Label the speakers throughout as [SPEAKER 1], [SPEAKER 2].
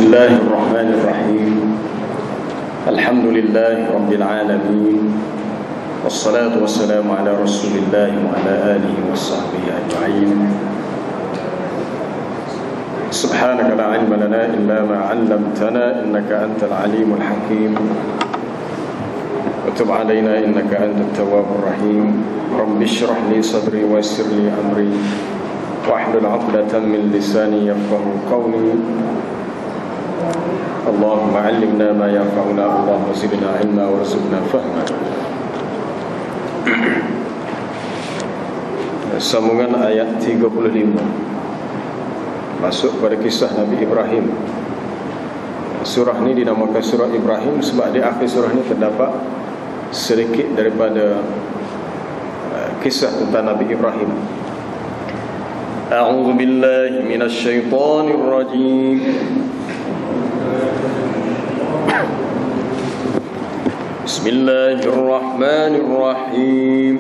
[SPEAKER 1] Bismillahirrahmanirrahim. Alhamdulillahi rabbil alamin. Wassalatu wassalamu ala Rasulillah wa ala alihi washabbihi ajma'in. Subhanaka la ilma lana illa ma 'allamtana innaka antal alimul hakim. Wa tub 'alaina innaka antat tawwabur rahim. Rabbi shrah li sadri wa yassir li amri wahlul 'uqdatam min lisani yafqahu qawli. Allahumma 'allimna ma yanfa'una, Allahumma zidna 'ilma warzuqna fahma. Sambungan ayat 35 masuk pada kisah Nabi Ibrahim. Surah ini dinamakan surah Ibrahim sebab di akhir surah ini terdapat sedikit daripada kisah tentang Nabi Ibrahim. A'udzu billahi minasy syaithanir rajim. Bismillahirrahmanirrahim.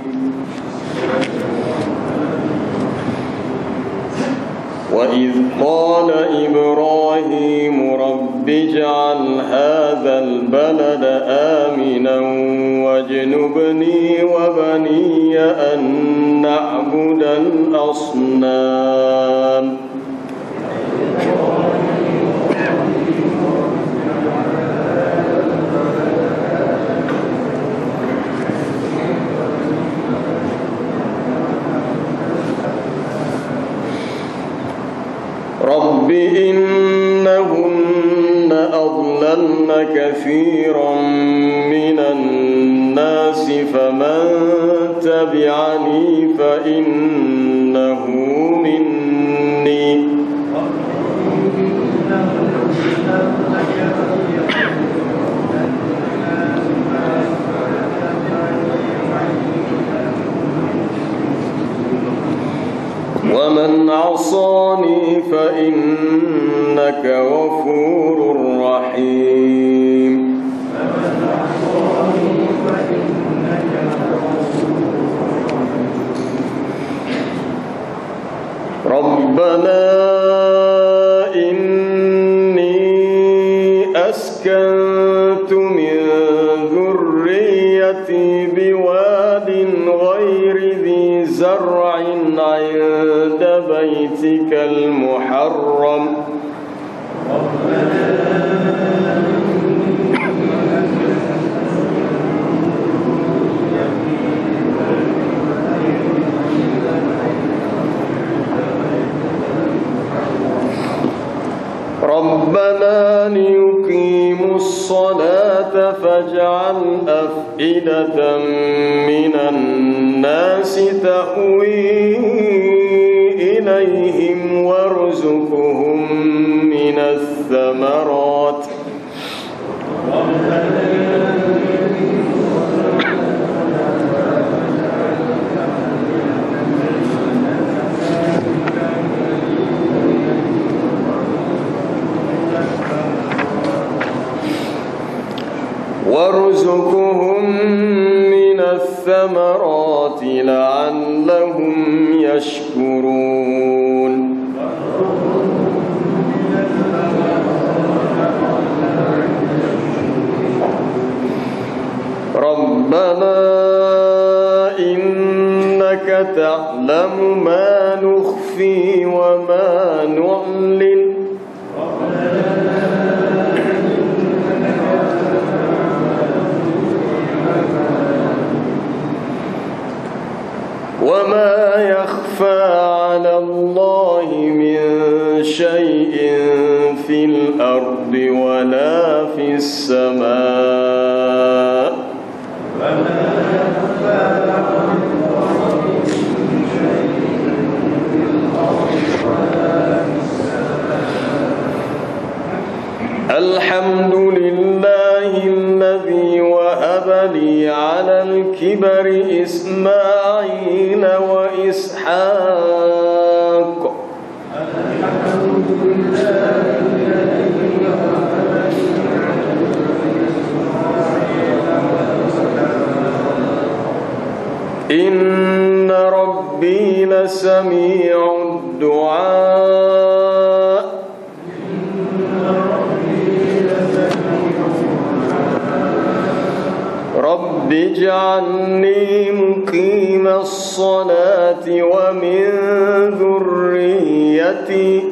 [SPEAKER 1] وَإِذْ قَالَ إِبْرَاهِيمُ رَبِّ اجْعَلْ هَذَا الْبَلَدَ آمِنًا وَاجْنُبْنِي وَبَنِيَّ أَن نَّعْبُدَ الْأَصْنَامَ. رب إنهن أضللن كثيرا من الناس فمن تبعني فإنه مني ومن عصاني فإنك غفور رحيم. ربنا إني أسكنت من ذريتي بواد غير ذي زرع عند بيتك المحرم ربنا ليقيموا الصلاة فاجعل أفئدة من الناس تهوي إليهم وارزقهم من الثمرات لعلهم يشكرون. ربنا إنك تعلم ما نخفي وما نعلن وما يخفى على الله من شيء في الأرض ولا في السماء الحمد لله الذي وهب لي على الكبر إسماعيل وإسحاق إن ربي لسميع الدعاء رب اجعلني مقيم الصلاة ومن ذريتي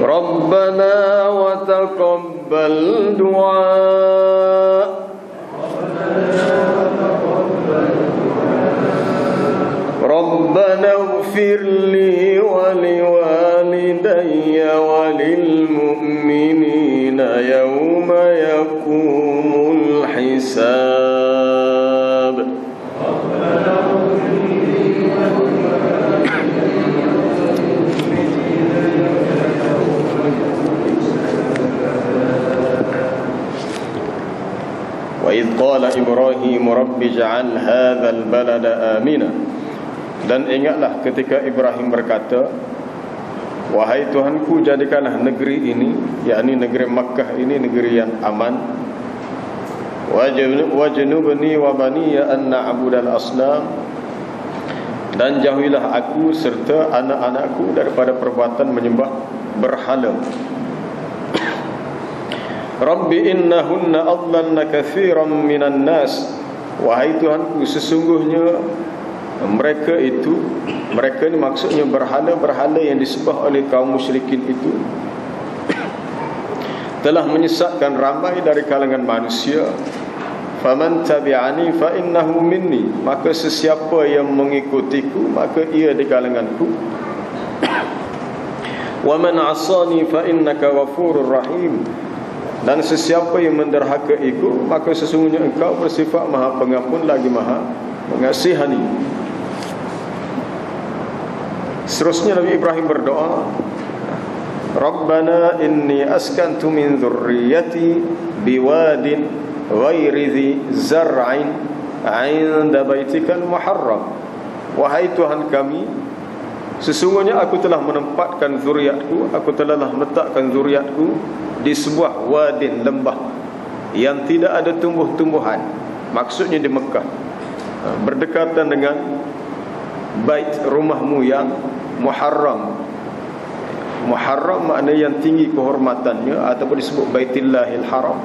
[SPEAKER 1] ربنا وتقبل دعاء ربنا اغفر لي ولوالدي وللمؤمنين يوم يقوم الحساب. وإذ قال إبراهيم رب اجعل هذا البلد آمنا. Dan ingatlah ketika Ibrahim berkata, wahai Tuhanku, jadikanlah negeri ini, yakni negeri Makkah ini, negeri yang aman. Wajnubni wa baniya an na'budal asnam. Dan jauhilah aku serta anak-anakku daripada perbuatan menyembah berhala. Rabbi innahunna adlalna katsiran minan nas. Wahai Tuhanku, sesungguhnya mereka ini maksudnya berhala-berhala yang disembah oleh kaum musyrikin itu telah menyesatkan ramai dari kalangan manusia. Faman tabi'ani fa innahu minni. Maka sesiapa yang mengikutiku, maka ia di kalanganku. Wa man 'asani fa innaka ghafurur rahim. Dan sesiapa yang menderhakaiku, maka sesungguhnya engkau bersifat Maha Pengampun lagi Maha Mengasihani. Seterusnya Nabi Ibrahim berdoa, Rabbana inni askantu min dhurriyyati biwadin ghairi dhi zar'in 'inda baitikal muharram. Wahai Tuhan kami, sesungguhnya aku telah menempatkan zuriatku, aku telah meletakkan zuriatku di sebuah wadin, lembah yang tidak ada tumbuh-tumbuhan, maksudnya di Mekah, berdekatan dengan bait rumahmu yang muharram. Muharram maknanya yang tinggi kehormatannya, ataupun disebut Baitillahil Haram.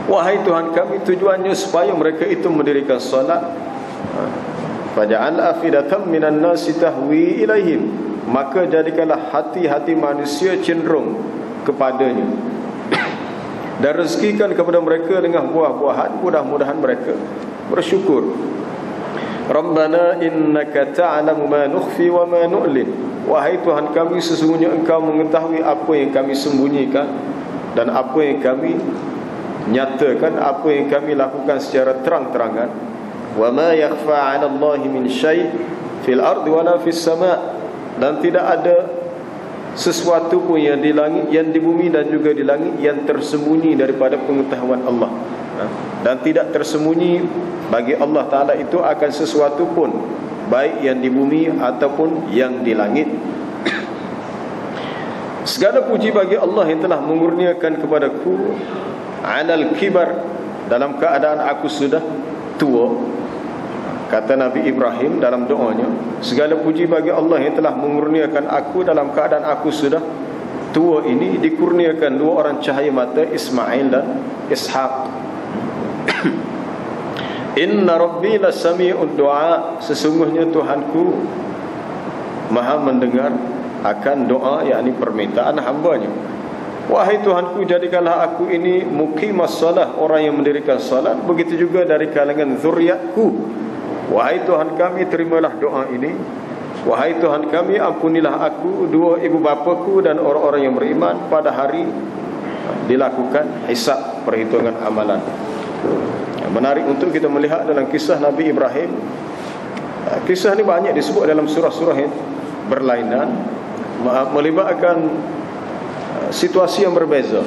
[SPEAKER 1] Wahai Tuhan kami, tujuannya supaya mereka itu mendirikan salat. Faja'al afidatan minan nasi tahwi ilaihim. Maka jadikanlah hati-hati manusia cenderung kepadanya, dan rezekikan kepada mereka dengan buah-buahan, mudah-mudahan mereka bersyukur. Rabbana innaka ta'lamu ma nukhfi wa ma nu'lin. Wahai Tuhan kami, sesungguhnya Engkau mengetahui apa yang kami sembunyikan dan apa yang kami nyatakan, apa yang kami lakukan secara terang-terangan. Wa ma yakhfa 'ala Allahi min syai' fil ardi wala fis sama'. Dan tidak ada sesuatu pun yang di langit, yang di bumi dan juga di langit yang tersembunyi daripada pengetahuan Allah. Dan tidak tersembunyi bagi Allah Ta'ala itu akan sesuatu pun, baik yang di bumi ataupun yang di langit. Segala puji bagi Allah yang telah mengurniakan kepadaku alal kibar, dalam keadaan aku sudah tua. Kata Nabi Ibrahim dalam doanya, segala puji bagi Allah yang telah mengurniakan aku dalam keadaan aku sudah tua ini, dikurniakan dua orang cahaya mata, Ismail dan Ishaq. Inna Rabbi lasami'ud du'a. Sesungguhnya Tuhanku Maha mendengar akan doa, yakni permintaan hambanya. Wahai Tuhanku, jadikanlah aku ini muqimas salah, orang yang mendirikan salat. Begitu juga dari kalangan zuriatku. Wahai Tuhan kami, terimalah doa ini. Wahai Tuhan kami, ampunilah aku, dua ibu bapaku dan orang-orang yang beriman pada hari dilakukan hisab, perhitungan amalan. Menarik untuk kita melihat dalam kisah Nabi Ibrahim. Kisah ini banyak disebut dalam surah-surah yang berlainan, melibatkan situasi yang berbeza.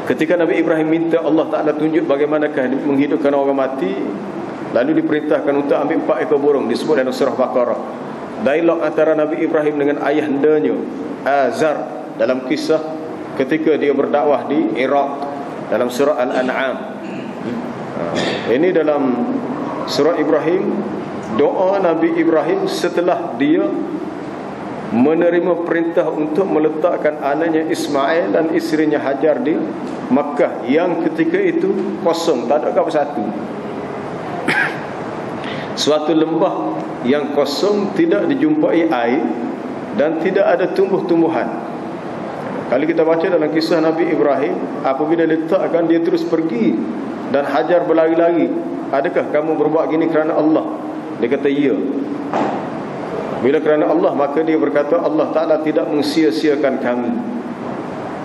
[SPEAKER 1] Ketika Nabi Ibrahim minta Allah Ta'ala tunjuk bagaimanakah menghidupkan orang mati, lalu diperintahkan untuk ambil 4 ekor burung, disebut dalam surah Baqarah. Dialog antara Nabi Ibrahim dengan ayahandanya Azar dalam kisah ketika dia berdakwah di Iraq dalam surah Al-An'am. Ini dalam surah Ibrahim, doa Nabi Ibrahim setelah dia menerima perintah untuk meletakkan anaknya Ismail dan isterinya Hajar di Makkah yang ketika itu kosong, tak ada apa satu. Suatu lembah yang kosong, tidak dijumpai air dan tidak ada tumbuh-tumbuhan. Kalau kita baca dalam kisah Nabi Ibrahim, apabila letakkan, dia terus pergi dan Hajar berlari-lari. Adakah kamu berbuat gini kerana Allah? Dia kata ya. Bila kerana Allah, maka dia berkata Allah Ta'ala tidak mensia-siakan kami,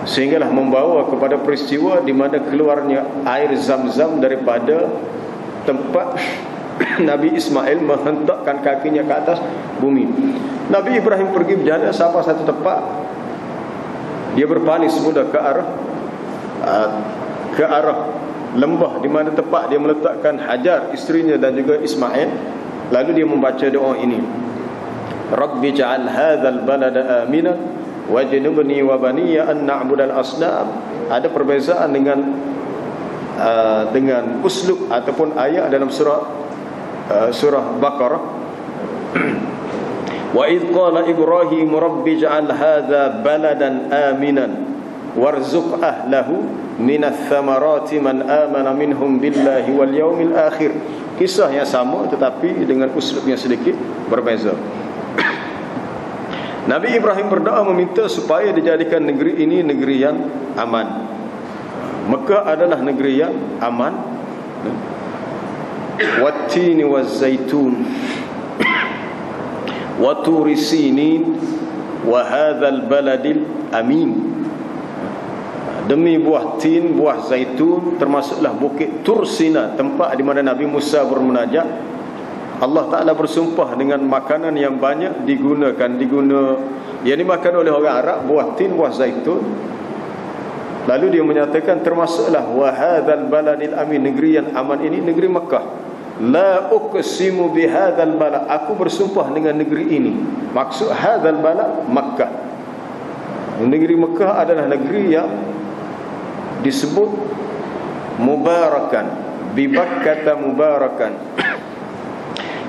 [SPEAKER 1] sehinggalah membawa kepada peristiwa di mana keluarnya air Zam-Zam daripada tempat Nabi Ismail menghentakkan kakinya ke atas bumi. Nabi Ibrahim pergi berjalan sampai satu tempat, dia berpaling semula ke arah lembah di mana tempat dia meletakkan Hajar, isterinya, dan juga Ismail. Lalu dia membaca doa ini, Rabbi ja'al hadzal balada aminan wajnubni wa baniya an na'budal asnam. Ada perbezaan dengan uslub ataupun ayat dalam surah Baqarah. Wa idh qala Ibrahim rabbi ja'al hadza baladan aminan warzuq ahlahu minats thamarati man amana minhum billahi wal yaumil akhir. Kisah yang sama tetapi dengan uslub yang sedikit berbeza. Nabi Ibrahim berdoa meminta supaya dijadikan negeri ini negeri yang aman. Mekah adalah negeri yang aman. Wattini wazzaitun wa turi sinin wa hadzal baladil amin. Demi buah tin, buah zaitun, termasuklah bukit Tursina, tempat di mana Nabi Musa bermunajat. Allah Ta'ala bersumpah dengan makanan yang banyak yang dimakan oleh orang Arab, buah tin, buah zaitun. Lalu dia menyatakan termasuklah wa hadzal baladil amin, negeri yang aman ini negeri Mekah. La uqsimu bihadzal balad, aku bersumpah dengan negeri ini. Maksud hadzal balad Mekah. Negeri Mekah adalah negeri yang disebut mubarakan, bi Bakkah mubarakan.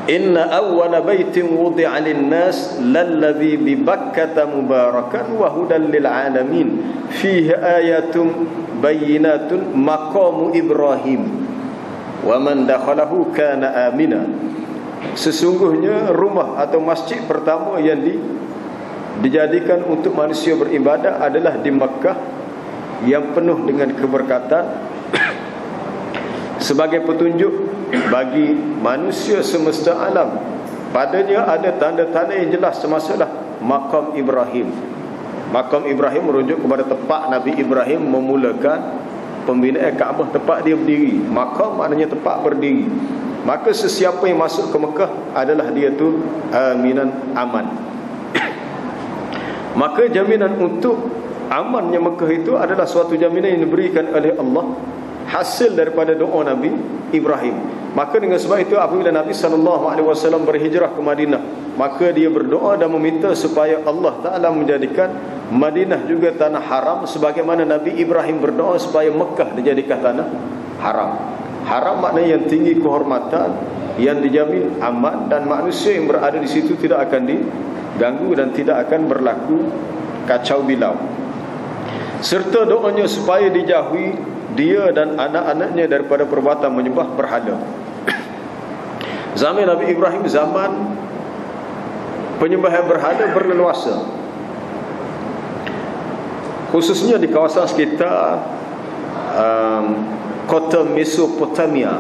[SPEAKER 1] Inna awwala baitin wudi'a lin-nas lalladzi bi Bakkah mubarakan wa hudan lil alamin fihi ayatun bayyinatun maqamu Ibrahim wa man dakhalahu kana amina. Sesungguhnya rumah atau masjid pertama yang dijadikan untuk manusia beribadah adalah di Makkah, yang penuh dengan keberkatan, sebagai petunjuk bagi manusia semesta alam. Padanya ada tanda-tanda yang jelas, termasuklah makam Ibrahim. Makam Ibrahim merujuk kepada tempat Nabi Ibrahim memulakan pembinaan Kaabah, tempat dia berdiri. Makam maknanya tempat berdiri. Maka sesiapa yang masuk ke Mekah adalah dia tu aminan, aman. Maka jaminan untuk amannya Mekah itu adalah suatu jaminan yang diberikan oleh Allah, hasil daripada doa Nabi Ibrahim. Maka dengan sebab itu apabila Nabi SAW berhijrah ke Madinah, maka dia berdoa dan meminta supaya Allah Ta'ala menjadikan Madinah juga tanah haram, sebagaimana Nabi Ibrahim berdoa supaya Mekah dijadikan tanah haram. Haram maknanya yang tinggi kehormatan, yang dijamin aman, dan manusia yang berada di situ tidak akan diganggu dan tidak akan berlaku kacau bilau. Serta doanya supaya dijauhi dia dan anak-anaknya daripada perbuatan menyembah berhala. Zaman Nabi Ibrahim zaman penyembahan berhala berleluasa, khususnya di kawasan sekitar kota Mesopotamia,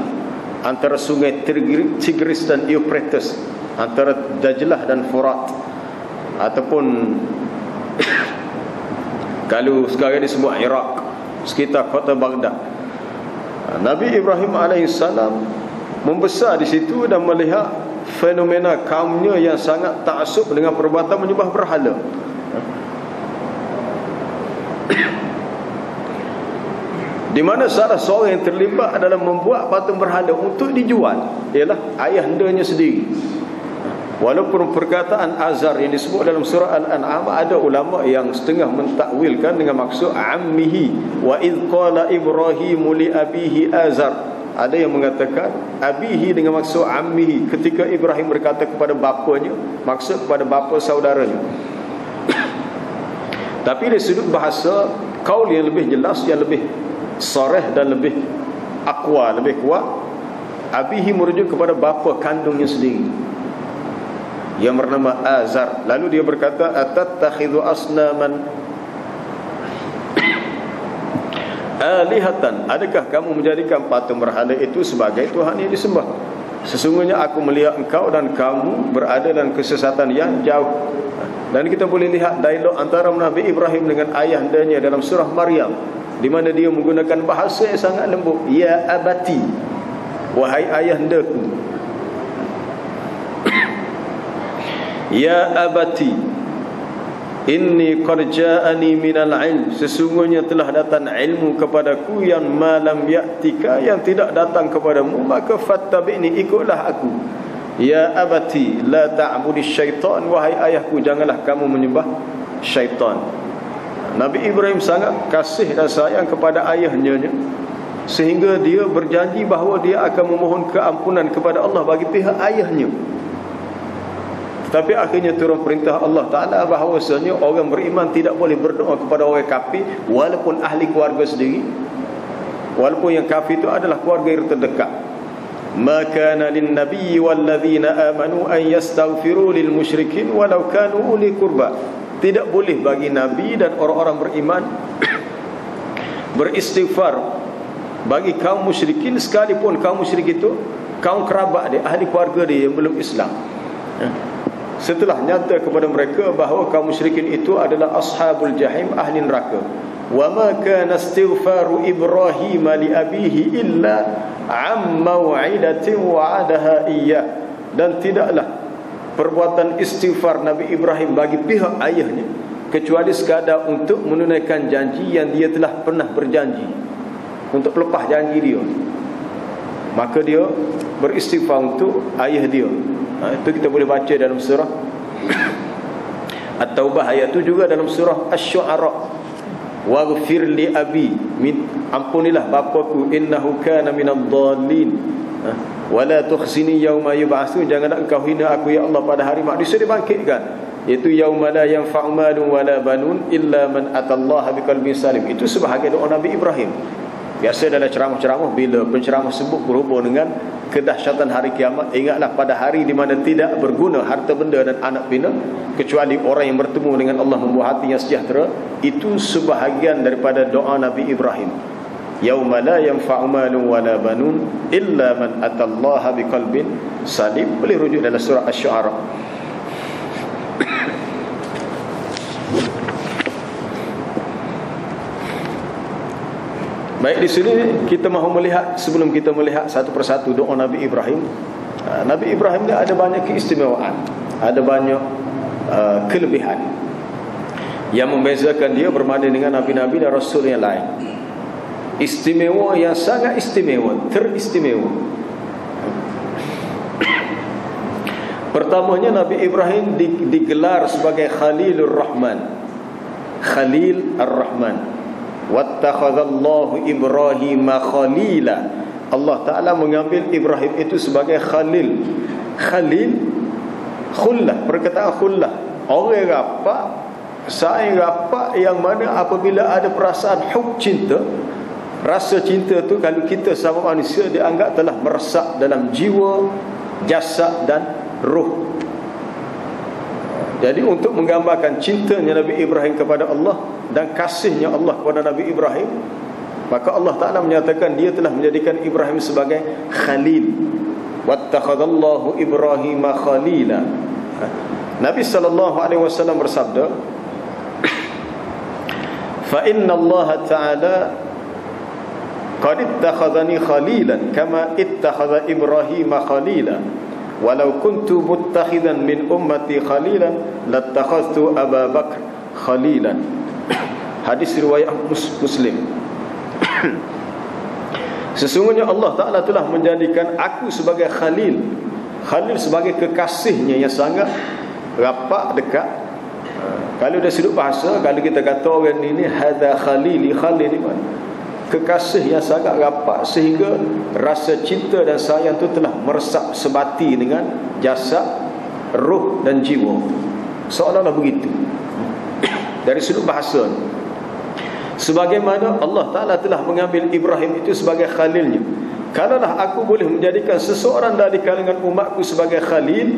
[SPEAKER 1] antara sungai Tigris dan Euphrates, antara Dajlah dan Furat, ataupun kalau sekarang disebut Iraq, sekitar kota Baghdad. Nabi Ibrahim alaihissalam membesar di situ dan melihat fenomena kaumnya yang sangat ta'assub dengan perbuatan menyembah berhala. Di mana salah seorang yang terlibat adalah membuat patung berhala untuk dijual, ialah ayahandanya sendiri. Walaupun perkataan Azar yang disebut dalam surah Al-An'am, ada ulama yang setengah mentakwilkan dengan maksud ammihi, wa idh qala Ibrahimu li abihi Azar. Ada yang mengatakan abihi dengan maksud ammihi, ketika Ibrahim berkata kepada bapanya, maksud kepada bapa saudaranya. Tapi dari sudut bahasa, kaul yang lebih jelas, yang lebih sarih dan lebih aqwa, lebih kuat, abihi merujuk kepada bapa kandungnya sendiri yang bernama Azar. Lalu dia berkata, atattakhidhu asnaman alihatan, adakah kamu menjadikan patung berhala itu sebagai Tuhan yang disembah? Sesungguhnya aku melihat engkau dan kamu berada dalam kesesatan yang jauh. Dan kita boleh lihat dialog antara Nabi Ibrahim dengan ayahandanya dalam surah Maryam, di mana dia menggunakan bahasa yang sangat lembut. Ya abati, wahai ayahandaku. Ya abati, inni qad ja'ani minal ilm, sesungguhnya telah datang ilmu kepadaku yang malam ya'tika, yang tidak datang kepadamu, maka fattabi'ni, ikutlah aku. Ya abati la ta'budis syaitan, wahai ayahku, janganlah kamu menyembah syaitan. Nabi Ibrahim sangat kasih dan sayang kepada ayahnya, sehingga dia berjanji bahawa dia akan memohon keampunan kepada Allah bagi pihak ayahnya. Tapi akhirnya turun perintah Allah Ta'ala bahawasanya orang beriman tidak boleh berdoa kepada orang kafir, walaupun ahli keluarga sendiri, walaupun yang kafir itu adalah keluarga yang terdekat. Ma kana lin nabiyyi wal ladzina amanu an yastaghfiru lil musyrikin walau kanu uli qurba. Tidak boleh bagi nabi dan orang-orang beriman beristighfar bagi kaum musyrikin, sekalipun kaum musyrik itu kaum kerabat dia, ahli keluarga dia yang belum Islam. Setelah nyata kepada mereka bahawa kaum musyrikin itu adalah ashabul jahim, ahli neraka. Wa ma kana istighfaru Ibrahim li abihi illa am mau'idatin wa'adaha iyyah, dan tidaklah perbuatan istighfar Nabi Ibrahim bagi pihak ayahnya kecuali sekadar untuk menunaikan janji yang dia telah pernah berjanji, untuk lepas janji dia. Maka dia beristighfar untuk ayah dia. Itu kita boleh baca dalam surah At-Taubah ayat itu, juga dalam surah Asy-Syu'ara. Waghfir li abi, ampunilah bapaku, innahu kana minadh dhalin, wala tukhzini yauma yub'atsun, janganlah engkau hina aku ya Allah pada hari manusia dibangkitkan, iaitu yauma la yanfa'u malun wala banun illa man atallaha biqalbin salim. Itu sebahagian doa Nabi Ibrahim. Biasa dalam ceramah-ceramah, bila penceramah sebut berhubung dengan kedahsyatan hari kiamat, ingatlah pada hari di mana tidak berguna harta benda dan anak bina kecuali orang yang bertemu dengan Allah, membuat hati yang sejahtera. Itu sebahagian daripada doa Nabi Ibrahim. Yauma la yanfa'u malun wala banun illa man atallaha biqalbin salim. Boleh rujuk dalam surah Asy-Syu'ara. Baik, di sini kita mahu melihat, sebelum kita melihat satu persatu doa Nabi Ibrahim. Nabi Ibrahim ni ada banyak keistimewaan, ada banyak kelebihan yang membezakan dia berbanding dengan nabi-nabi dan rasul yang lain. Istimewa yang sangat istimewa, teristimewa. Pertamanya, Nabi Ibrahim digelar sebagai Khalilur Rahman, Khalil Ar-Rahman. Wattakhadallahu Ibrahim khalila, Allah Ta'ala mengambil Ibrahim itu sebagai Khalil. Khalil, khullah, perkataan khullah, orang rapat, sayang rapat, yang mana apabila ada perasaan hub, cinta, rasa cinta tu kalau kita sama manusia dianggap telah meresap dalam jiwa, jasad dan ruh. Jadi untuk menggambarkan cintanya Nabi Ibrahim kepada Allah dan kasihnya Allah kepada Nabi Ibrahim, maka Allah Ta'ala menyatakan dia telah menjadikan Ibrahim sebagai Khalil. Wattakhadallahu Ibrahim khalila. Nabi SAW bersabda, fa inna Allah Ta'ala qad ittakhadhani khalilan kama ittakhadha Ibrahim khalila. Walau kuntu muttakhidan min ummati khalilan lattakhadhtu Aba Bakr khalilan. Hadis riwayat Muslim. Sesungguhnya Allah Ta'ala telah menjadikan aku sebagai Khalil. Khalil sebagai kekasihnya yang sangat rapat, dekat. Kalau dari sudut bahasa, kalau kita kata orang ini hadza khalili, Khalil ni mana? Kekasih yang sangat rapat, sehingga rasa cinta dan sayang itu telah meresap sebati dengan jasad, ruh dan jiwa. Seolah-olah begitu. dari sudut bahasa. Sebagaimana Allah Ta'ala telah mengambil Ibrahim itu sebagai khalilnya. Kalaulah aku boleh menjadikan seseorang dari kalangan umatku sebagai khalil,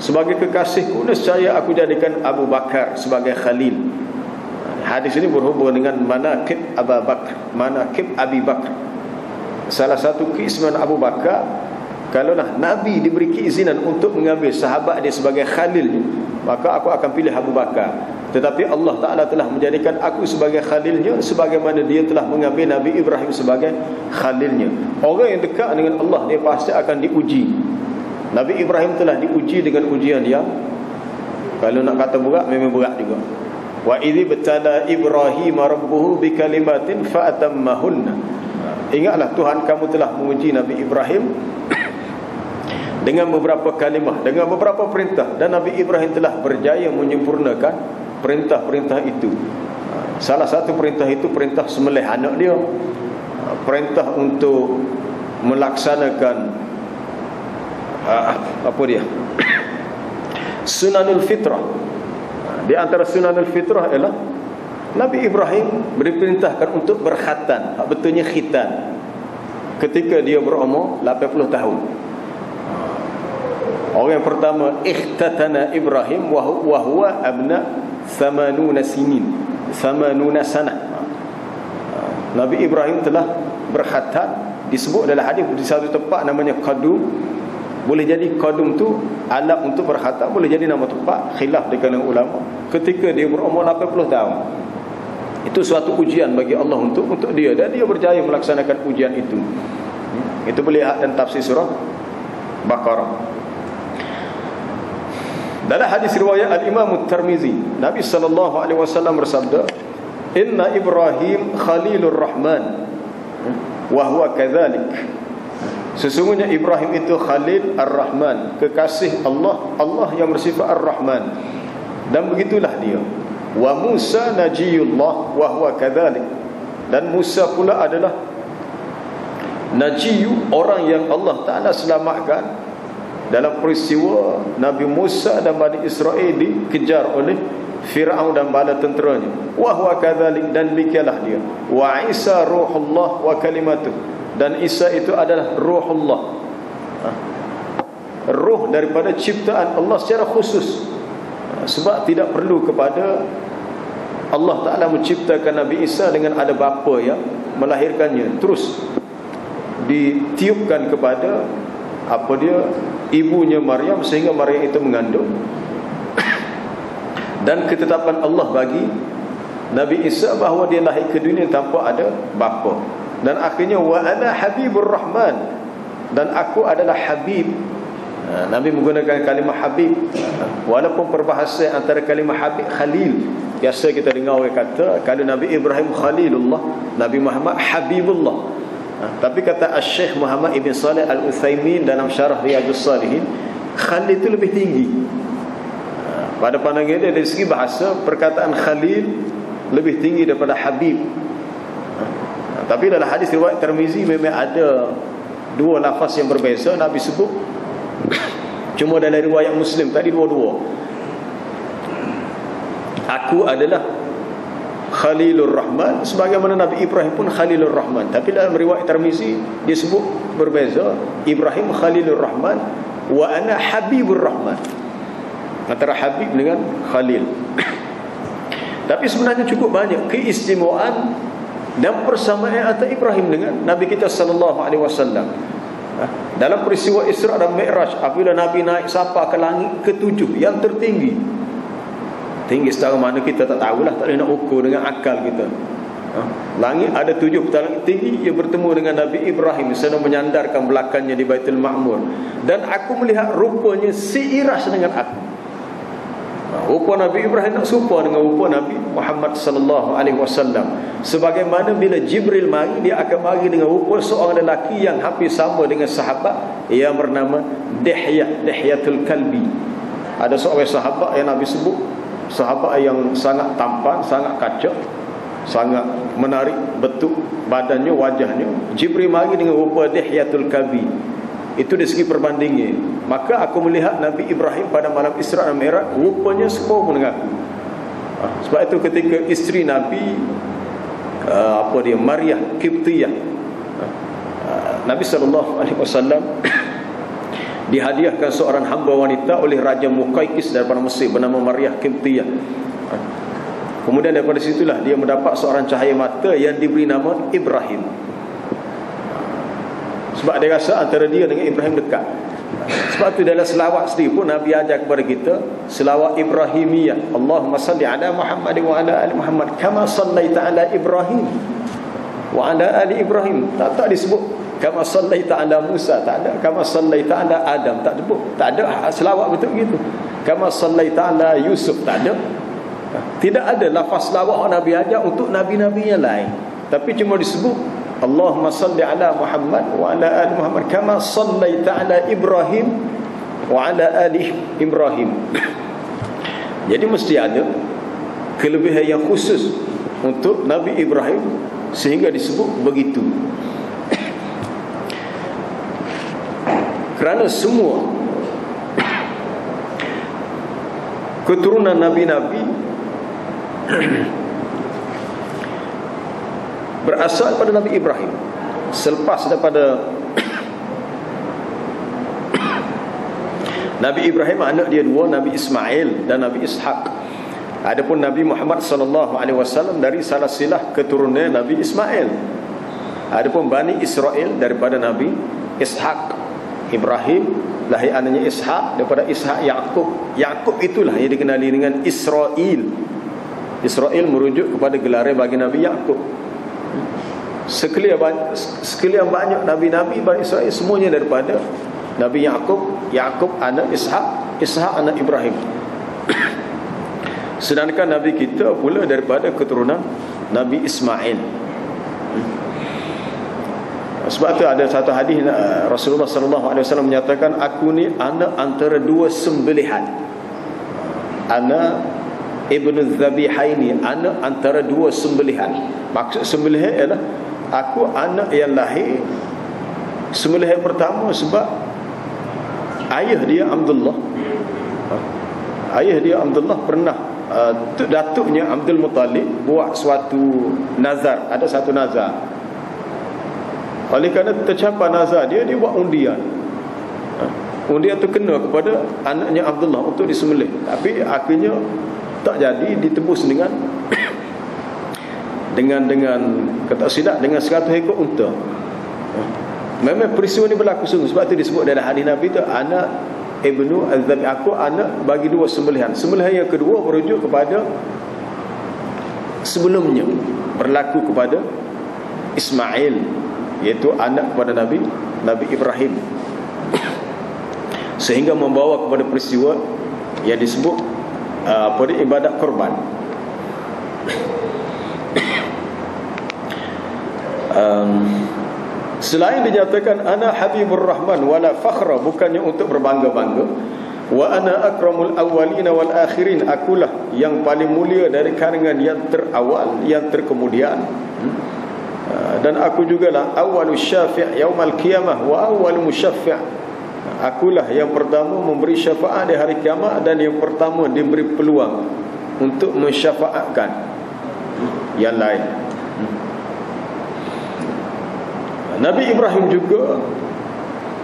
[SPEAKER 1] sebagai kekasihku, nescaya aku jadikan Abu Bakar sebagai khalil. Hadis ini berhubung dengan manaqib Abu Bakar, manaqib Abi Bakar. Salah satu keistimewaan Abu Bakar, kalaulah Nabi diberi keizinan untuk mengambil sahabat dia sebagai khalil, maka aku akan pilih Abu Bakar. Tetapi Allah Ta'ala telah menjadikan aku sebagai khalilnya, sebagaimana dia telah mengambil Nabi Ibrahim sebagai khalilnya. Orang yang dekat dengan Allah, dia pasti akan diuji. Nabi Ibrahim telah diuji dengan ujian yang, kalau nak kata berat, memang berat juga. Wa idh ibtala Ibrahim rabbuhu bikalimatin fa'atammahunna. Ingatlah Tuhan kamu telah menguji Nabi Ibrahim dengan beberapa kalimah, dengan beberapa perintah, dan Nabi Ibrahim telah berjaya menyempurnakan perintah-perintah itu. Salah satu perintah itu perintah sembelih anak dia, perintah untuk melaksanakan apa dia? Sunanul fitrah. Di antara sunanul fitrah ialah Nabi Ibrahim diperintahkan untuk berkhatan, betulnya khitan, ketika dia berumur 80 tahun. Orang yang pertama, ikhtatana Ibrahim wa huwa abna 80 sinin, 80 sanah. Nabi Ibrahim telah berkhatan, disebut dalam hadis di satu tempat namanya qadum. Boleh jadi qadum tu alat untuk berkhatan, boleh jadi nama tempat, khilaf di kalangan ulama. Ketika dia berumur 80 tahun, itu suatu ujian bagi Allah untuk dia, dan dia berjaya melaksanakan ujian itu. Itu boleh lihat dalam tafsir surah Baqarah. Dalam hadis riwayat Al-Imam At-Tirmizi, Nabi SAW bersabda, "Inna Ibrahim Khalilur Rahman wa huwa kadzalik." Sesungguhnya Ibrahim itu Khalil Ar-Rahman, kekasih Allah, Allah yang bersifat Ar-Rahman, dan begitulah dia. Wa Musa najiyullah wa huwa kadzalik. Dan Musa pula adalah najiyu, orang yang Allah Ta'ala selamatkan dalam peristiwa Nabi Musa dan Bani Israel dikejar oleh Fir'aun dan bala tenteranya. Wa huwa kadzalik, dan demikianlah dia. Wa Isa ruhullah wa kalimatuh, dan Isa itu adalah ruhullah, ruh daripada ciptaan Allah secara khusus. Sebab tidak perlu kepada Allah Ta'ala menciptakan Nabi Isa dengan ada bapa yang melahirkannya, terus ditiupkan kepada apa dia, ibunya Maryam, sehingga Maryam itu mengandung. Dan ketetapan Allah bagi Nabi Isa bahawa dia lahir ke dunia tanpa ada bapa. Dan akhirnya wa ana habibur rahman, dan aku adalah habib. Nabi menggunakan kalimah habib, walaupun perbahasan antara kalimah habib khalil. Biasa kita dengar orang kata kalau Nabi Ibrahim Khalilullah, Nabi Muhammad Habibullah. Tapi kata Syekh Muhammad Ibn Salih Al-Utsaimin dalam syarah Riyadhus Salihin, Khalil itu lebih tinggi. Pada pandangan dia, dari segi bahasa, perkataan Khalil lebih tinggi daripada Habib. Tapi dalam hadis riwayat Tirmizi memang ada dua lafaz yang berbeza Nabi sebut. Cuma dalam riwayat Muslim tadi dua-dua, aku adalah Khalilur Rahman, sebagaimana Nabi Ibrahim pun Khalilur Rahman. Tapi dalam riwayat Tirmizi dia sebut berbeza, Ibrahim Khalilur Rahman wa ana Habibur Rahman, antara Habib dengan Khalil. Tapi sebenarnya cukup banyak keistimewaan dan persamaan antara Ibrahim dengan Nabi kita sallallahu alaihi wasallam. Dalam peristiwa Isra dan Mi'raj, apabila Nabi naik sampai ke langit ke-7 yang tertinggi, tinggi secara mana kita tak tahulah, tak boleh nak ukur dengan akal kita. Langit ada 7 petal tinggi, ia bertemu dengan Nabi Ibrahim sedang menyandarkan belakangnya di Baitul Ma'mur, dan aku melihat rupanya seiras dengan aku. Rupa Nabi Ibrahim nak serupa dengan rupa Nabi Muhammad sallallahu alaihi wasallam. Sebagaimana bila Jibril mari, dia akan mari dengan rupa seorang lelaki yang hampir sama dengan sahabat yang bernama Dihyatul Kalbi. Ada seorang sahabat yang Nabi sebut sahabat yang sangat tampan, sangat kacak, sangat menarik bentuk badannya, wajahnya. Jibril mari dengan rupa Dihyatul Kalbi. Itu dari segi perbandingnya. Maka aku melihat Nabi Ibrahim pada malam Isra dan Mi'raj, rupanya serupa dengan aku. Sebab itu ketika isteri Nabi Maryah Qibtiyah, Nabi SAW dihadiahkan seorang hamba wanita oleh Raja Muqawqis daripada Mesir bernama Maryah Qibtiyah. Kemudian daripada situlah dia mendapat seorang cahaya mata yang diberi nama Ibrahim. Sebab dia rasa antara dia dengan Ibrahim dekat. Sebab tu dalam selawat sendiri pun Nabi ajar kepada kita selawat Ibrahimiyah. Allahumma salli ala Muhammad wa ala ali Muhammad kama sallaita ala Ibrahim wa ala ali Ibrahim. Tak disebut kama sallaita ala Musa, tak ada. Kama sallaita ala Adam, tak sebut. Tak ada selawat betul gitu. Kama sallaita ala Yusuf, tak ada. Tidak ada lafaz selawat Nabi ajar untuk nabi-nabi yang lain. Tapi cuma disebut Allahumma salli ala Muhammad wa ala ali Muhammad kama sallaita ala Ibrahim wa ala ali Ibrahim. Jadi mesti ada kelebihan yang khusus untuk Nabi Ibrahim sehingga disebut begitu. Kerana semua keturunan nabi-nabi berasal daripada Nabi Ibrahim. Selepas daripada Nabi Ibrahim, anak dia dua, Nabi Ismail dan Nabi Ishaq. Adapun Nabi Muhammad SAW dari salah silah keturunan Nabi Ismail. Adapun Bani Israel daripada Nabi Ishaq. Ibrahim lahir anaknya Ishaq, daripada Ishaq Yaqub. Yaqub itulah yang dikenali dengan Israel. Israel merujuk kepada gelaran bagi Nabi Yaqub. Sekalian banyak nabi-nabi Bani Israel semuanya daripada Nabi Yaqub. Yaqub anak Ishaq, Ishaq anak Ibrahim. Sedangkan Nabi kita pula daripada keturunan Nabi Ismail. Sebab tu ada satu hadis Rasulullah SAW menyatakan, aku ni anak antara dua sembelihan. Anak Ibnu Zabihaini, anak antara dua sembelihan. Maksud sembelihan ialah aku anak yang lahir sembelihan pertama sebab ayah dia Abdullah. Ayah dia Abdullah pernah datuknya Abdul Muttalib buat suatu nazar, ada satu nazar. Oleh kerana tercapai nazar dia buat undian. Undian tu kena kepada anaknya Abdullah untuk disembelih. Tapi akhirnya tak jadi, ditebus dengan kata silap dengan 100 ekor unta. Memang peristiwa ni berlaku sungguh. Sebab tu disebut dalam hadis Nabi tu, anak Ibnu Az-Zabi, aku anak bagi dua sembelihan. Sembelihan yang kedua merujuk kepada sebelumnya berlaku kepada Ismail, iaitu anak kepada Nabi Ibrahim. Sehingga membawa kepada peristiwa yang disebut ibadat korban. Selain dinyatakan ana Habibur Rahman wala fakhra, bukannya untuk berbangga-bangga. Wa ana akramul awwalina wal akhirin, akulah yang paling mulia dari kalangan yang terawal, yang terkemudian. Dan aku jugalah awwalus syafi' yaumal qiyamah wa awwalul musyaffi'. Akulah yang pertama memberi syafaat di hari kiamat dan yang pertama diberi peluang untuk mensyafaatkan yang lain. Nabi Ibrahim juga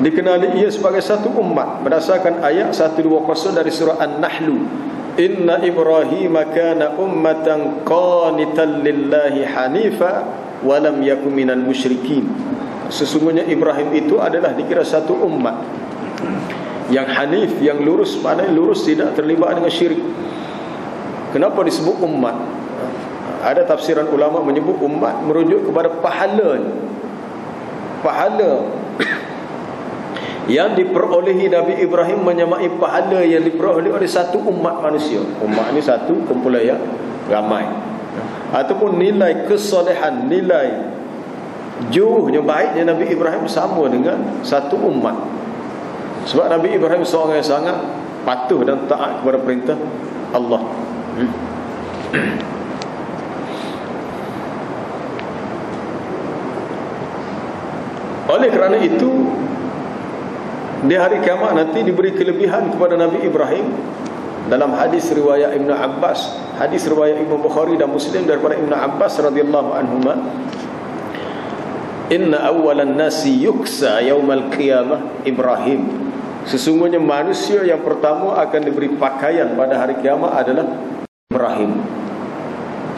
[SPEAKER 1] dikenali ia sebagai satu umat berdasarkan ayat 120 dari surah An-Nahl. Inna Ibrahim kana ummatan qanitan lillahi hanifa wa lam yakun minal musyrikin. Sesungguhnya Ibrahim itu adalah dikira satu umat yang hanif, yang lurus, maknanya lurus tidak terlibat dengan syirik. Kenapa disebut umat? Ada tafsiran ulama menyebut umat merujuk kepada pahalanya. Pahala yang diperolehi Nabi Ibrahim menyamai pahala yang diperoleh oleh satu umat manusia. Umat ni satu kumpulan yang ramai. Ataupun nilai kesolehan, nilai jauhnya baiknya Nabi Ibrahim sama dengan satu umat. Sebab Nabi Ibrahim seorang yang sangat patuh dan taat kepada perintah Allah. Oleh kerana itu, di hari kiamat nanti diberi kelebihan kepada Nabi Ibrahim dalam hadis riwayat Ibnu Abbas, hadis riwayat Imam Bukhari dan Muslim daripada Ibnu Abbas radhiyallahu anhuma, inna awwalan nasi yuksa yaumal qiyamah Ibrahim. Sesungguhnya manusia yang pertama akan diberi pakaian pada hari kiamat adalah Ibrahim.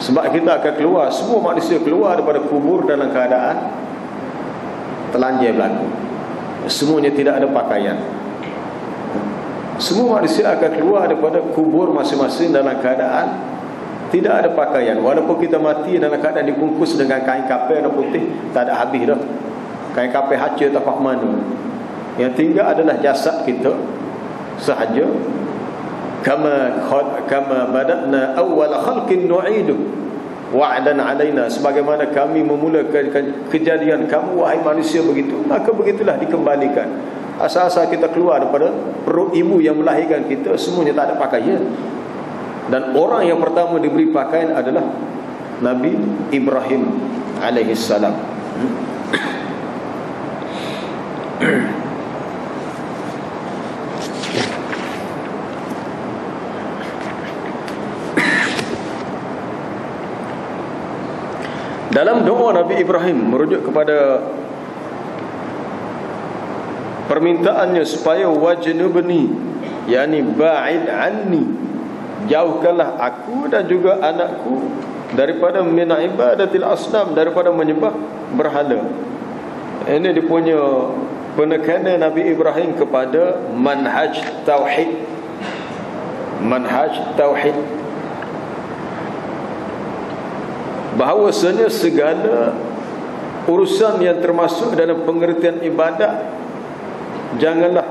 [SPEAKER 1] Sebab kita akan keluar, semua manusia keluar daripada kubur dalam keadaan telanjang berlaku. Semuanya tidak ada pakaian. Semua manusia akan keluar daripada kubur masing-masing dalam keadaan tidak ada pakaian. Walaupun kita mati dalam keadaan dibungkus dengan kain kafan putih, tak ada habis dah. Kain kafan hancur tak apa mana. Yang tinggal adalah jasad kita sahaja. Kama badana awwal khalqin nu'idu wa'dan alaina, sebagaimana kami memulakan kejadian kamu wahai manusia begitu, maka begitulah dikembalikan. Asal-asal kita keluar daripada perut ibu yang melahirkan kita, semuanya tak ada pakaian. Dan orang yang pertama diberi pakaian adalah Nabi Ibrahim alaihi salam. Dalam doa Nabi Ibrahim merujuk kepada permintaannya supaya wajnubni, yakni ba'id anni, jauhkanlah aku dan juga anakku daripada min ibadatil asnam, daripada menyembah berhala. Ini dia punya penekanan Nabi Ibrahim kepada manhaj tauhid. Manhaj tauhid, bahawasanya segala urusan yang termasuk dalam pengertian ibadat janganlah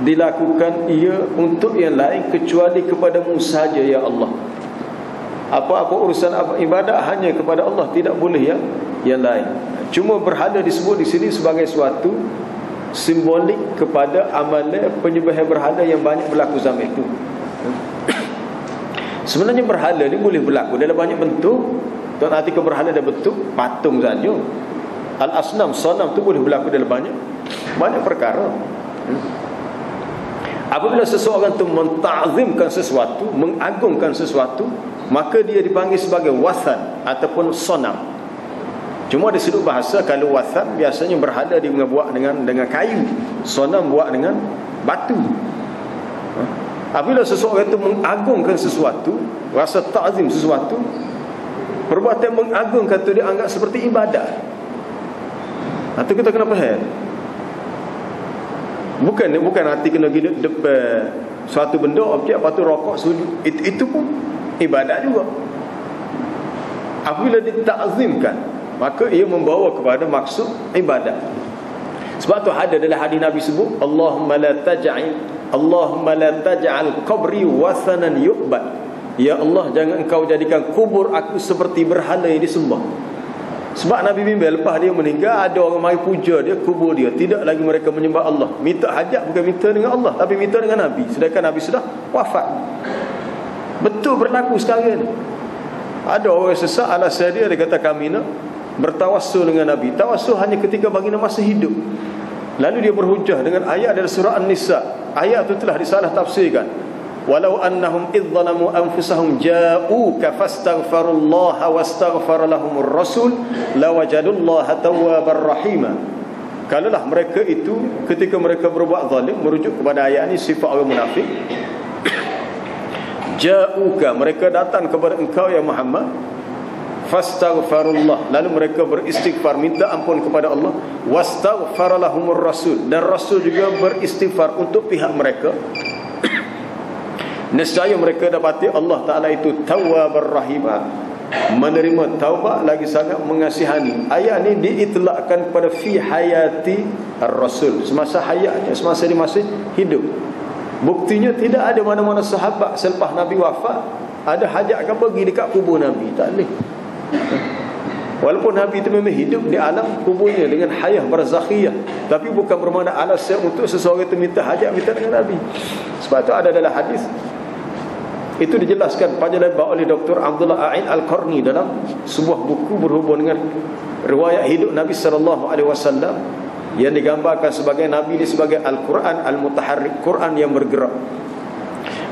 [SPEAKER 1] dilakukan ia untuk yang lain kecuali kepadamu sahaja ya Allah. Apa-apa urusan ibadat hanya kepada Allah, tidak boleh yang lain. Cuma berhala disebut di sini sebagai suatu simbolik kepada amalan penyembahan berhala yang banyak berlaku zaman itu. Sebenarnya berhala ni boleh berlaku dalam banyak bentuk. Tuan arti keberhala dalam bentuk patung saja. Al-asnam, sanam tu boleh berlaku dalam banyak perkara. Apabila seseorang tu menta'zimkan sesuatu, mengagungkan sesuatu, maka dia dipanggil sebagai wasan ataupun sanam. Cuma di sudut bahasa, kalau wasan biasanya berhala dia buat dengan kayu, sanam buat dengan batu. Apabila seseorang itu mengagungkan sesuatu, rasa ta'zim sesuatu, perbuatan mengagungkan itu dianggap seperti ibadat. Itu kita kena faham. Bukan hati kena hidup depan suatu benda, objek, lepas tu rokok, sujud. Itu pun ibadat juga. Apabila ditakzimkan, maka ia membawa kepada maksud ibadat. Sebab tu ada dalam hadis Nabi sebut, Allahumma la taj'al qabri wasanan yu'bad. Ya Allah, jangan engkau jadikan kubur aku seperti berhala yang disembah. Sebab Nabi bimbang lepas dia meninggal, ada orang mari puja dia, kubur dia. Tidak lagi mereka menyembah Allah. Minta hajat bukan minta dengan Allah, tapi minta dengan Nabi. Sedangkan Nabi sudah wafat. Betul berlaku sekarang ni. Ada orang sesat alasan dia kata kami nak bertawassul dengan Nabi. Tawassul hanya ketika baginda masih hidup. Lalu dia berhujah dengan ayat dari surah An-Nisa. Ayat itu telah disalah tafsirkan. Walau annahum idzalamu anfusahum ja'uka fastaghfirullaha wastaghfara lahumur rasul lawajadullaha tawwabar rahima. Kalaulah mereka itu ketika mereka berbuat zalim, merujuk kepada ayat ini sifat orang munafik. Ja'uka, mereka datang kepada engkau ya Muhammad, fastaghfirullah, lalu mereka beristighfar, minta ampun kepada Allah, wastaghfara lahumur rasul, dan rasul juga beristighfar untuk pihak mereka. Nescaya mereka dapati Allah Ta'ala itu Tawwabar Rahimah, menerima taubat lagi sangat mengasihani. Ayat ini diitlakkan kepada fi hayati ar-rasul, semasa hayatnya, semasa dia masih hidup. Buktinya tidak ada mana-mana sahabat selepas Nabi wafat ada hajat ke pergi dekat kubur Nabi. Tak boleh. Walaupun Nabi itu memang hidup di alam kuburnya dengan hayah barzakhiyah, tapi bukan bermakna alasan untuk seseorang itu minta hajat minta dengan Nabi. Sebab itu ada dalam hadis, itu dijelaskan panjang lebar oleh Dr. Abdullah A'in Al-Qarni dalam sebuah buku berhubung dengan riwayat hidup Nabi SAW, yang digambarkan sebagai Nabi ini sebagai Al-Quran Al-Mutaharrik, Quran yang bergerak.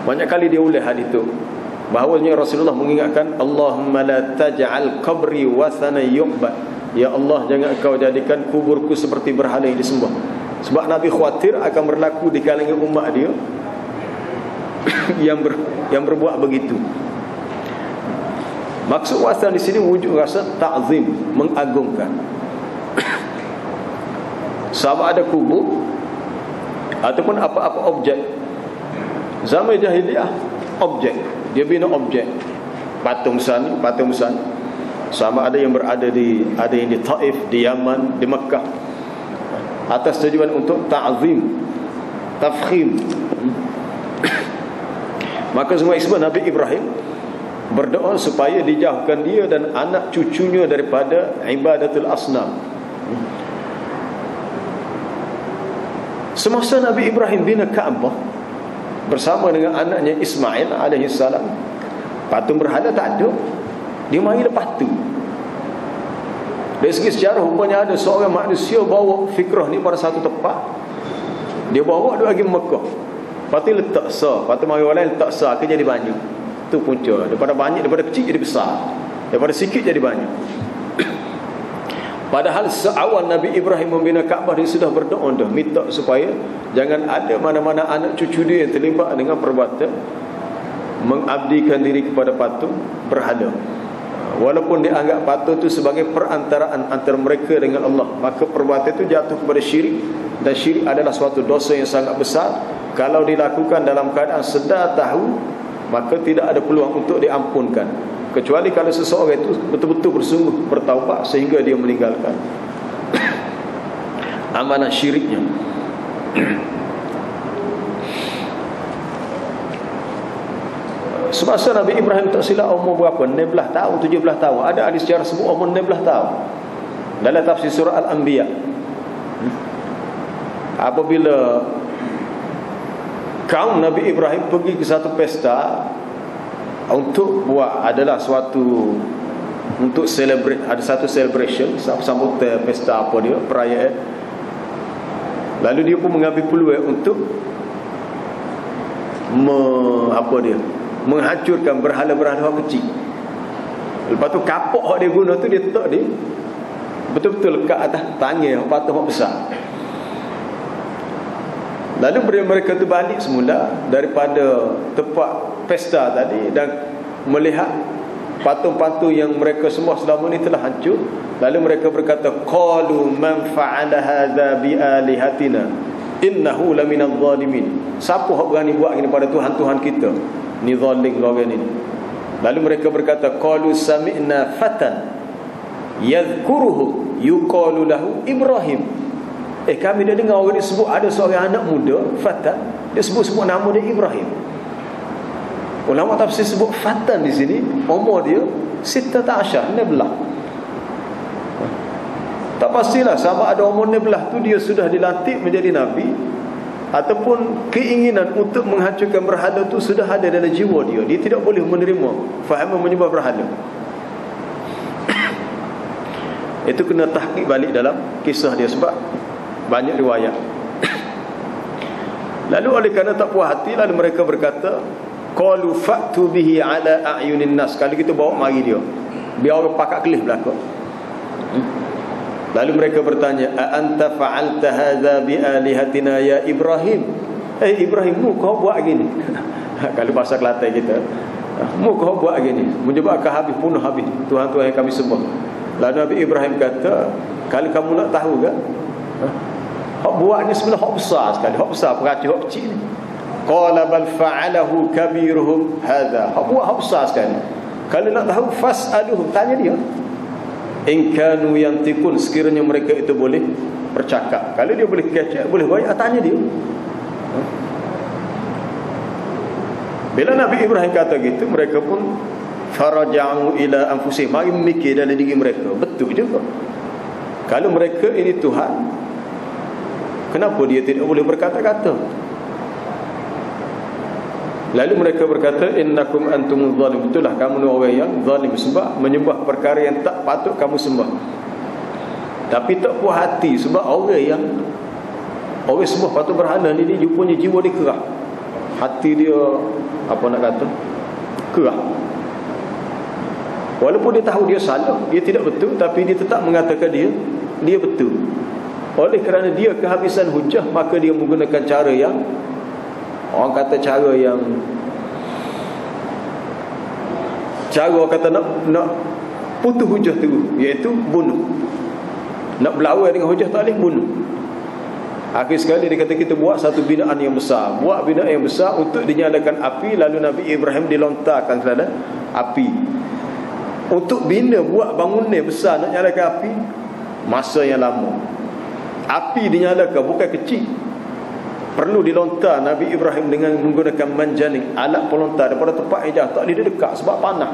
[SPEAKER 1] Banyak kali dia ulas hadis itu, bahawanya Rasulullah mengingatkan, Allahumma la taj'al qabri wasana yu'bad. Ya Allah, jangan Engkau jadikan kuburku seperti berhala yang disembah. Sebab Nabi khawatir akan berlaku di kalangan umat dia yang berbuat begitu. Maksud wasan di sini wujud rasa ta'zim, mengagungkan. Sama ada kubur ataupun apa-apa objek. Zaman jahiliah, objek, dia bina objek, patung sani. Sama ada yang berada di Taif, di Yaman, di Mekah, atas tujuan untuk ta'zim, tafkhim. Maka semua isbah Nabi Ibrahim berdoa supaya dijauhkan dia dan anak cucunya daripada ibadatul asnam. Semasa Nabi Ibrahim bina Kaabah bersama dengan anaknya Ismail alaihi salam, patung berhala tak ada. Dia mari lepas tu. Dari segi sejarah, rupanya ada seorang manusia bawa fikrah ni pada satu tempat. Dia bawa dia pergi Mekah. Lepas tu letak sah. Lepas tu mari orang lain letak sah, ke jadi banyak. Itu punca. Daripada banyak, daripada kecil jadi besar, daripada sikit jadi banyak. Padahal seawal Nabi Ibrahim membina Kaabah, dia sudah berdoa dah, minta supaya jangan ada mana-mana anak cucu dia yang terlibat dengan perbuatan mengabdikan diri kepada patung berhala. Walaupun dia anggap patung itu sebagai perantaraan antara mereka dengan Allah, maka perbuatan itu jatuh kepada syirik. Dan syirik adalah suatu dosa yang sangat besar. Kalau dilakukan dalam keadaan sedar tahu, maka tidak ada peluang untuk diampunkan, kecuali kalau seseorang itu betul-betul bersungguh bertaubat sehingga dia meninggalkan amanah syiriknya. Semasa Nabi Ibrahim tak silap umur berapa? 16 tahun, 17 tahun. Ada hadis sejarah sebut umur 16 tahun dalam tafsir surah Al-Anbiya. Apabila kaum Nabi Ibrahim pergi ke satu pesta untuk buat, adalah suatu untuk celebrate, ada satu celebration, sambut pesta apa dia, perayaan. Lalu dia pun mengambil peluang untuk menghancurkan berhala-berhala kecil. Lepas tu kapok yang dia guna tu, dia letak dia betul-betul lekat atas tangan patung besar. Lalu mereka tu balik semula daripada tempat pesta tadi dan melihat patung-patung yang mereka semua selama ni telah hancur. Lalu mereka berkata, qalu man fa'ala hadza bi alihatina innahu laminadh zalimin. Siapa hak berani buat gini pada tuhan-tuhan kita? Ni zalim orang ni. Lalu mereka berkata, qalu sami'na fatan yadhkuruhu yuqalu lahu Ibrahim. Kami dah dengar orang ni sebut ada seorang anak muda, Fatan, dia sebut nama dia Ibrahim. Ulama tafsir sebut Fatan di sini, umur dia 16, 16. Tak pastilah sama ada umur 16 tu dia sudah dilantik menjadi nabi, ataupun keinginan untuk menghancurkan berhala tu sudah ada dalam jiwa dia. Dia tidak boleh menerima faham menyembah berhala. Itu kena tahqiq balik dalam kisah dia sebab banyak riwayat. Lalu oleh kerana tak puas hati, lalu mereka berkata, qalu fa'tu bihi ala a'yunin nas. Kalau kita bawa mari dia, biar orang pakak kelih belaka. Lalu mereka bertanya, a anta fa'alta hadza bi alihatina ya Ibrahim? Ibrahim, mu kau buat gini? Kalau bahasa Kelantan kita, mu kau buat gini, menyebabkan habis, punuh habis tuhan-tuhan yang kami sembah. Lalu Nabi Ibrahim kata, kalau kamu nak tahu ke, hak buat ni sebenarnya hak besar sekali. Hak besar peracik hak kecil ni. Qala bal fa'alahu kabiruhum hadha. Hak buat hak besar sekali. Kalau nak tahu, fas'aluhum, tanya dia. In kanu yantiqun, sekiranya mereka itu boleh bercakap. Kalau dia boleh kecek, boleh baik, tanya dia. Bila Nabi Ibrahim kata gitu, mereka pun faraja'u ila anfusihim, mari memikir dalam diri mereka. Betul juga. Kalau mereka ini Tuhan, kenapa dia tidak boleh berkata-kata? Lalu mereka berkata, innakum antumuz zalim. Betullah kamu ni orang yang zalim, sebab menyembah perkara yang tak patut kamu sembah. Tapi tak puas hati sebab orang sembah patung berhala ni, dia punya jiwa dia kerah. hati dia apa nak kata, kerah. Walaupun dia tahu dia salah, dia tidak betul, tapi dia tetap mengatakan dia betul. Oleh kerana dia kehabisan hujah, maka dia menggunakan cara yang orang kata cara orang kata nak putus hujah tu, iaitu bunuh. Nak berlawan dengan hujah tak boleh, bunuh. Akhir sekali dia kata kita buat satu binaan yang besar. Buat binaan yang besar untuk dinyalakan api. Lalu Nabi Ibrahim dilontarkan ke dalam api. Untuk bina buat bangunan besar nak nyalakan api, masa yang lama. Api dinyalakan bukan kecil. Perlu dilontar Nabi Ibrahim dengan menggunakan manjanik, alat pelontar daripada tempat yang jauh. Tak boleh dekat sebab panas.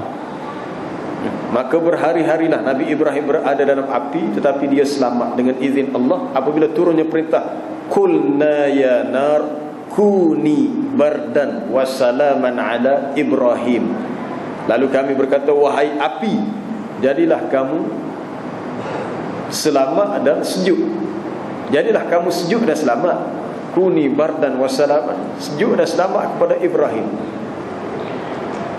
[SPEAKER 1] Maka berhari-harilah Nabi Ibrahim berada dalam api, tetapi dia selamat dengan izin Allah. Apabila turunnya perintah, qulna ya nar kuni bardan wa salaman ala Ibrahim. Lalu kami berkata, wahai api, jadilah kamu selamat dan sejuk. Jadilah kamu sejuk dan selamat. Kuni bardan wa salaman, sejuk dan selamat kepada Ibrahim.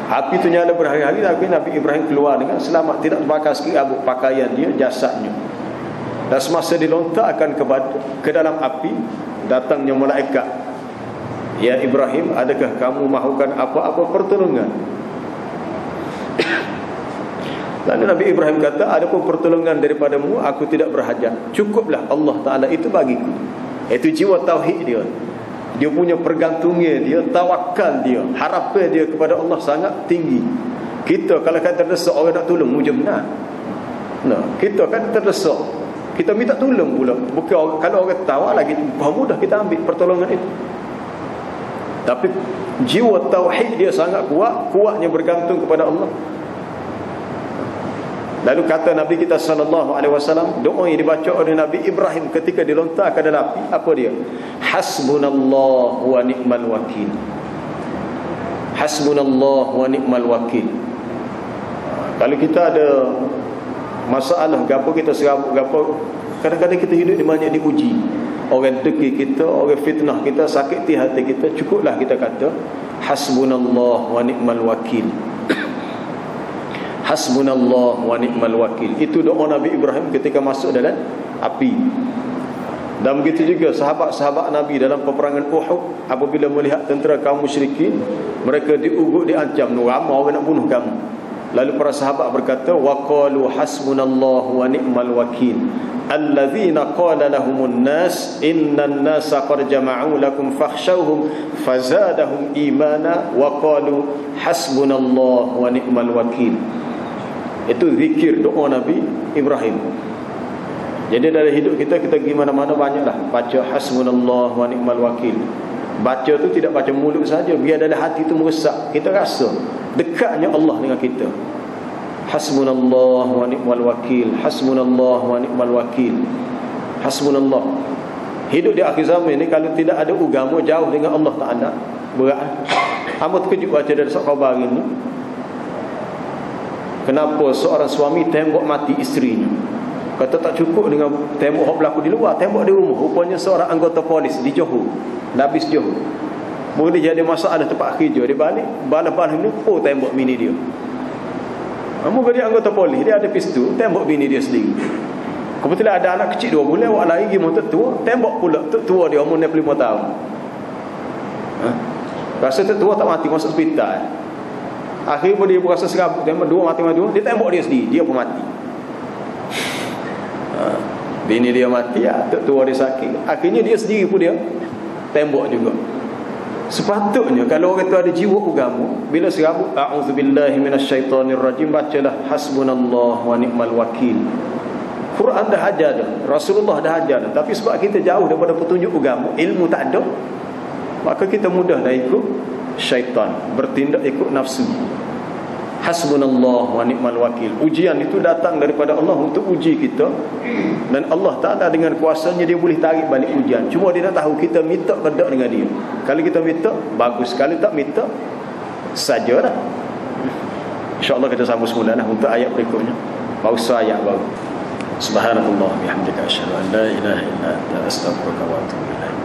[SPEAKER 1] Api itu nyala berhari-hari, tapi Nabi Ibrahim keluar dengan selamat, tidak terbakar sikit rambut pakaian dia, jasadnya. Dan semasa dilontarkan ke dalam api, datangnya malaikat. Ya Ibrahim, adakah kamu mahukan apa-apa pertolongan? Lalu Nabi Ibrahim kata, adapun pertolongan daripadamu aku tidak berhajat, cukuplah Allah Ta'ala itu bagiku. Itu jiwa tauhid dia. Dia punya pergantungnya dia, tawakal dia, harapan dia kepada Allah sangat tinggi. Kita kalau kata terdesak orang nak tolong, muja benar. Nah, kita kan terdesak, kita minta tolong pula. Bukan kalau orang tahu lagi, mudah kita ambil pertolongan itu. Tapi jiwa tauhid dia sangat kuat, kuatnya bergantung kepada Allah. Lalu kata Nabi kita sallallahu alaihi wasallam, doa yang dibaca oleh Nabi Ibrahim ketika dilontarkan dalam api, apa dia? Hasbunallahu wa ni'mal wakil. Hasbunallahu wa ni'mal wakil. Kalau kita ada masalah gapo, kita serabut gapo, kadang-kadang kita hidup di banyak diuji. Orang deki kita, orang fitnah kita, sakit hati kita, cukuplah kita kata hasbunallahu wa ni'mal wakil. Hasbunallah wa ni'mal wakil. Itu doa Nabi Ibrahim ketika masuk dalam api. Dan begitu juga sahabat-sahabat Nabi dalam peperangan Uhud, apabila melihat tentera kaum musyrikin, mereka diugut, diancam, ramai orang nak bunuh kamu. Lalu para sahabat berkata, wa qalu hasbunallahu wa ni'mal wakil. Alladzina qala lahumun nas innan nasa qad jama'u lakum fakhshawhum fazadahum imana wa qalu hasbunallahu wa ni'mal wakil. Itu zikir doa Nabi Ibrahim. Jadi dalam hidup kita pergi mana-mana banyaklah baca hasbunallah wa ni'mal wakil. Baca tu tidak baca mulut saja, biar dalam hati tu meresap, kita rasa dekatnya Allah dengan kita. Hasbunallah wa ni'mal wakil, hasbunallah wa ni'mal wakil, hasbunallah. Hidup di akhir zaman ni kalau tidak ada agama, jauh dengan Allah Ta'ala, berat. Amat terkejut baca dari khabar ini. Kenapa seorang suami tembak mati isterinya? Kata tak cukup dengan tembak yang berlaku di luar, tembak di rumah. Rupanya seorang anggota polis di Johor, Labis Johor, boleh jadi masalah tempat kerja. Dia balik, balas-balas ni, oh tembak bini dia. Kamu jadi anggota polis, dia ada pistol, tembak bini dia sendiri. Kebetulan ada anak kecil 2 bulan, awak lari pergi motor tua, tembak pula tua dia, umur 65 tahun. Rasa tua tak mati, masuk hospital. Akhirnya pun dia berasa serabut, tembak 2 mati, dia tembak dia sendiri, dia pun mati. Bini dia mati, tua dia sakit, akhirnya dia sendiri pun dia tembak juga. Sepatutnya kalau orang tu ada jiwa agama, bila serabut a'udzubillahi minasyaitonirrajim, bacalah hasbunallah wa ni'mal wakil. Quran dah ajar dah, Rasulullah dah ajar dah, tapi sebab kita jauh daripada petunjuk agama, ilmu tak ada, maka kita mudah dah ikut syaitan, bertindak ikut nafsu. Hasbunallah wa ni'mal wakil. Ujian itu datang daripada Allah untuk uji kita, dan Allah Ta'ala dengan kuasanya dia boleh tarik balik ujian. Cuma dia nak tahu kita minta ke tak dengan dia. Kalau kita minta, bagus. Kalau tak minta, sajalah. InsyaAllah kita sambung semula lah untuk ayat berikutnya. Baru ayat baru. Subhanallah bihamdika asyhadu an la ilaha illa anta astaghfiruka wa atubu ilaik.